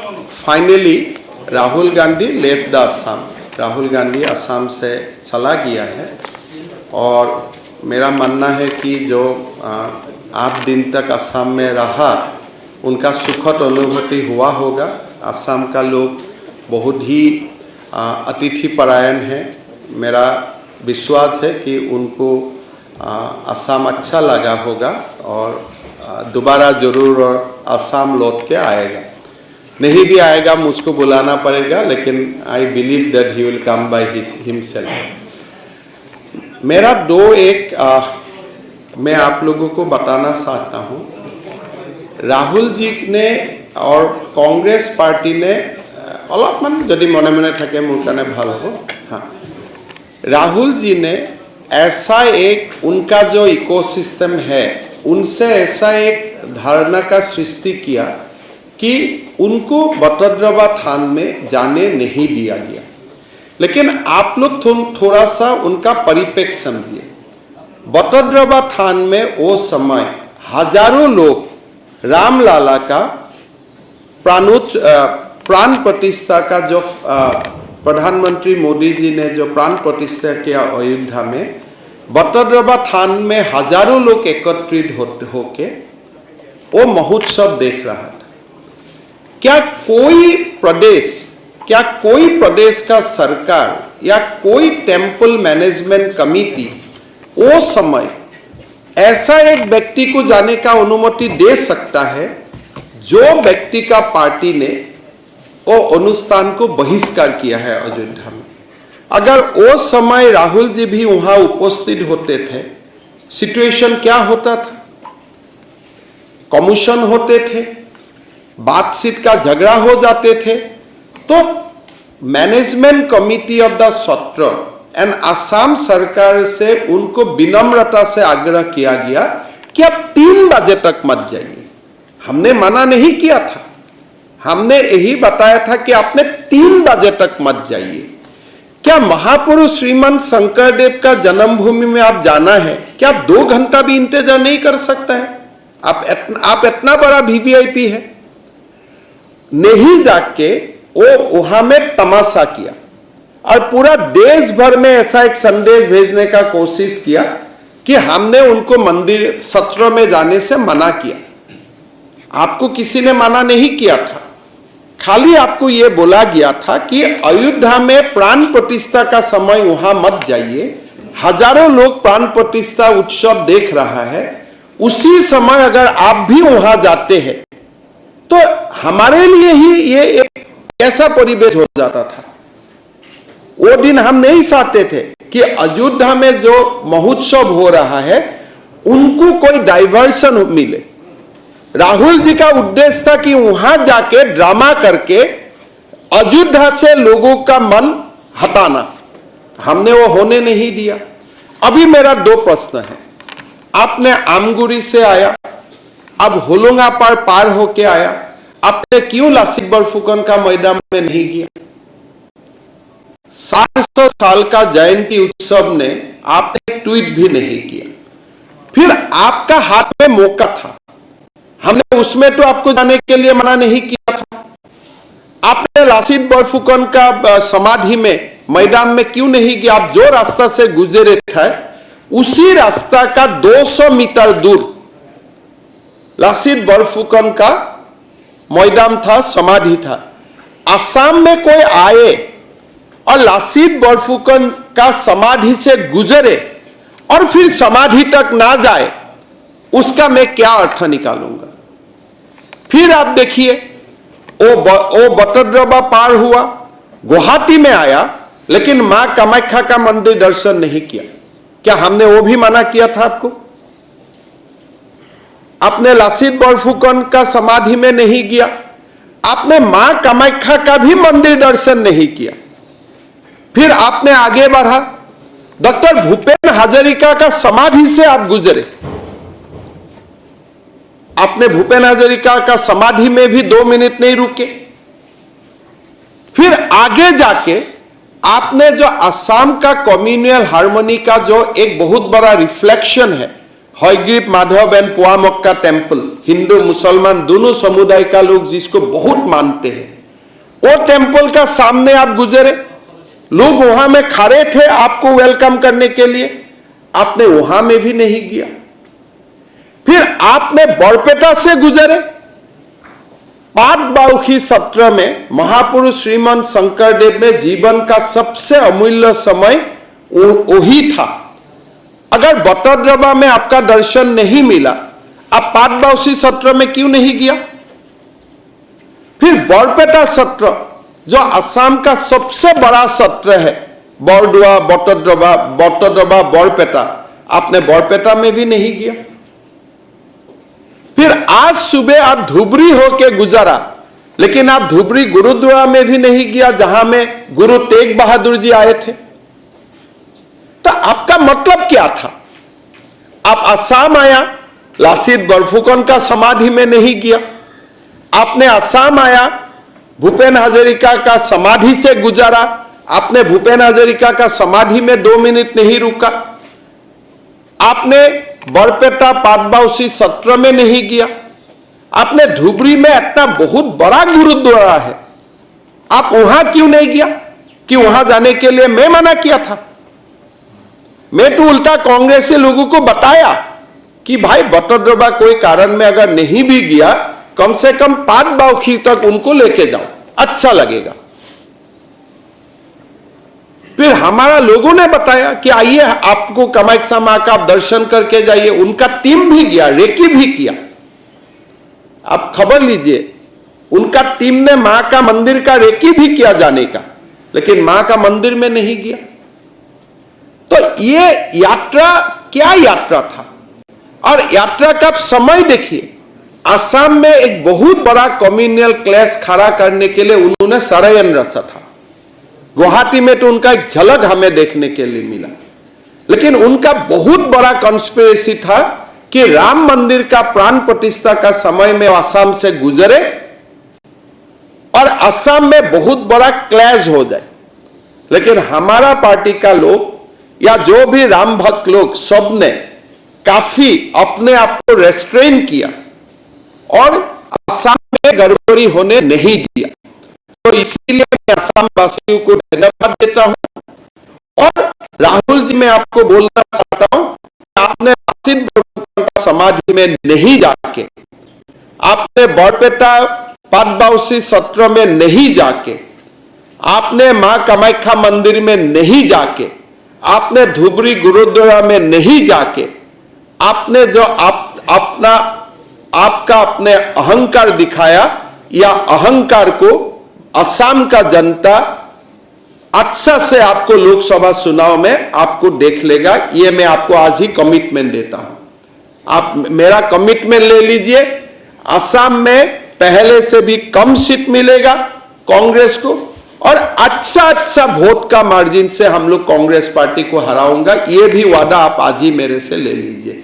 Finally Rahul Gandhi left the Assam. Rahul Gandhi Assam से चला गया है और मेरा मानना है कि जो 8 दिन तक असम में रहा उनका सुखद अनुभूति हुआ होगा। असम का लोग बहुत ही अतिथि परायण है। मेरा विश्वास है कि उनको असम अच्छा लगा होगा और दोबारा ज़रूर असम लौट के आएगा। नहीं भी आएगा मुझको बुलाना पड़ेगा, लेकिन I believe that he will come by himself. मेरा मैं आप लोगों को बताना चाहता हूँ, राहुल जी ने और कांग्रेस पार्टी ने अलपमान यदि मने मने थके मोर काने भाल हो। हाँ, राहुल जी ने ऐसा एक उनका जो इकोसिस्टम है उनसे ऐसा एक धारणा का सृष्टि किया कि उनको बटद्रवा थान में जाने नहीं दिया गया। लेकिन आप लोग थोड़ा सा उनका परिप्रेक्ष्य समझिए। बटद्रवा थान में वो समय हजारों लोग रामलाला का प्राण प्रतिष्ठा का जो प्रधानमंत्री मोदी जी ने जो प्राण प्रतिष्ठा किया अयोध्या में, बटद्रवा थान में हजारों लोग एकत्रित होके वो महोत्सव देख रहा था। क्या कोई प्रदेश का सरकार या कोई टेम्पल मैनेजमेंट कमेटी वो समय ऐसा एक व्यक्ति को जाने का अनुमति दे सकता है जो व्यक्ति का पार्टी ने वो अनुष्ठान को बहिष्कार किया है अयोध्या में? अगर वो समय राहुल जी भी वहां उपस्थित होते थे, सिचुएशन क्या होता था? कमीशन होते थे, बातचीत का झगड़ा हो जाते थे। तो मैनेजमेंट कमिटी ऑफ द सत्र एंड असम सरकार से उनको विनम्रता से आग्रह किया गया कि आप 3 बजे तक मत जाइए। हमने मना नहीं किया था, हमने यही बताया था कि आपने 3 बजे तक मत जाइए। क्या महापुरुष श्रीमंत शंकरदेव का जन्मभूमि में आप जाना है, क्या आप 2 घंटा भी इंतजार नहीं कर सकता है? आप इतना बड़ा वीवीआईपी है। नहीं जाके वो वहां में तमाशा किया और पूरा देश भर में ऐसा एक संदेश भेजने का कोशिश किया कि हमने उनको मंदिर सत्र में जाने से मना किया। आपको किसी ने मना नहीं किया था, खाली आपको यह बोला गया था कि अयोध्या में प्राण प्रतिष्ठा का समय वहां मत जाइए। हजारों लोग प्राण प्रतिष्ठा उत्सव देख रहा है, उसी समय अगर आप भी वहां जाते हैं तो हमारे लिए ही ये एक ऐसा परिवेश हो जाता था। वो दिन हम नहीं चाहते थे कि अयोध्या में जो महोत्सव हो रहा है उनको कोई डाइवर्शन मिले। राहुल जी का उद्देश्य था कि वहां जाके ड्रामा करके अयोध्या से लोगों का मन हटाना। हमने वो होने नहीं दिया। अभी मेरा 2 प्रश्न है। आपने आमगुरी से आया, अब होलोंगा पार होके आया, आपने क्यों लासित बरफुकन का मैदान में नहीं गया? 700 साल का जयंती उत्सव ने आपने ट्वीट भी नहीं किया। फिर आपका हाथ में मौका था, हमने उसमें तो आपको जाने के लिए मना नहीं किया था। आपने लासित बरफुकन का समाधि में मैदान में क्यों नहीं गया? आप जो रास्ता से गुजरे थे उसी रास्ता का 200 मीटर दूर लासित बरफुकन का मैदान था, समाधि था। असम में कोई आए और लासित बरफुकन का समाधि से गुजरे और फिर समाधि तक ना जाए, उसका मैं क्या अर्थ निकालूंगा? फिर आप देखिए, वो बटद्रवा पार हुआ, गुवाहाटी में आया, लेकिन मां कामाख्या का मंदिर दर्शन नहीं किया। क्या हमने वो भी मना किया था आपको? आपने लासित बरफुकन का समाधि में नहीं गया, आपने मां कामाख्या का भी मंदिर दर्शन नहीं किया। फिर आपने आगे बढ़ा, डॉक्टर भूपेन हजारिका का समाधि से आप गुजरे। आपने भूपेन हजारिका का समाधि में भी 2 मिनट नहीं रुके। फिर आगे जाके आपने जो असम का कम्युनल हार्मनी का जो एक बहुत बड़ा रिफ्लेक्शन है हयग्रीव माधव एंड पुआमक्का टेम्पल, हिंदू मुसलमान दोनों समुदाय का लोग जिसको बहुत मानते हैं, वो टेम्पल का सामने आप गुजरे, लोग वहां में खड़े थे आपको वेलकम करने के लिए, आपने वहां में भी नहीं गया। फिर आपने बरपेटा से गुजरे, पाटबाउखी सत्र में महापुरुष श्रीमंत शंकरदेव में जीवन का सबसे अमूल्य समय वही था। अगर बटद्रवा में आपका दर्शन नहीं मिला, आप पाटबाउखी सत्र में क्यों नहीं गया? फिर बरपेटा सत्र जो असम का सबसे बड़ा सत्र है, बरदुआ, बटद्रवा, बरपेटा, आपने बरपेटा में भी नहीं गया। फिर आज सुबह आप धुबरी होके गुजरा, लेकिन आप धुबरी गुरुद्वारा में भी नहीं गया जहां में गुरु तेग बहादुर जी आए थे। तो आपका मतलब क्या था? आप असम आया, लासित बरफुकन का समाधि में नहीं गया। आपने असम आया, भूपेन हजारिका का समाधि से गुजरा, आपने भूपेन हजारिका का समाधि में 2 मिनट नहीं रुका। आपने बरपेटा पाटबाउखी सत्र में नहीं गया। आपने धुबरी में इतना बहुत बड़ा गुरुद्वारा है, आप वहां क्यों नहीं गया? कि वहां जाने के लिए मैं मना किया था? मैं तो उल्टा कांग्रेसी लोगों को बताया कि भाई बटद्रवा कोई कारण में अगर नहीं भी गया, कम से कम पाटबाउखी तक उनको लेके जाओ, अच्छा लगेगा। फिर हमारा लोगों ने बताया कि आइए आपको कामाख्या मां का आप दर्शन करके जाइए। उनका टीम भी गया, रेकी भी किया। आप खबर लीजिए, उनका टीम ने मां का मंदिर का रेकी भी किया जाने का, लेकिन मां का मंदिर में नहीं गया। तो ये यात्रा क्या यात्रा था? और यात्रा का समय देखिए, असम में एक बहुत बड़ा कम्युनल क्लैश खड़ा करने के लिए उन्होंने षड्यंत्र रचा था। गुवाहाटी में तो उनका एक झलक हमें देखने के लिए मिला, लेकिन उनका बहुत बड़ा कॉन्स्पिरेसी था कि राम मंदिर का प्राण प्रतिष्ठा का समय में असम से गुजरे और असम में बहुत बड़ा क्लैश हो जाए। लेकिन हमारा पार्टी का लोग या जो भी राम भक्त लोग सब ने काफी अपने आप को रेस्ट्रेन किया और असम में गड़बड़ी होने नहीं दिया। तो इसीलिए मैं असम वासियों को धन्यवाद देता हूं। और राहुल जी, मैं आपको बोलना चाहता हूं कि आपने लासित बरफुकन का समाधि में नहीं जाके, आपने बरपेटा पाटबाउखी सत्र में नहीं जाके, आपने मां कामाख्या मंदिर में नहीं जाके, आपने धुबरी गुरुद्वारा में नहीं जाके, आपने जो आपका अपने अहंकार दिखाया, या अहंकार को असम का जनता अच्छा से आपको लोकसभा चुनाव में आपको देख लेगा। ये मैं आपको आज ही कमिटमेंट देता हूं। आप मेरा कमिटमेंट ले लीजिए, असम में पहले से भी कम सीट मिलेगा कांग्रेस को, और अच्छा वोट का मार्जिन से हम लोग कांग्रेस पार्टी को हराऊंगा। ये भी वादा आप आज ही मेरे से ले लीजिए।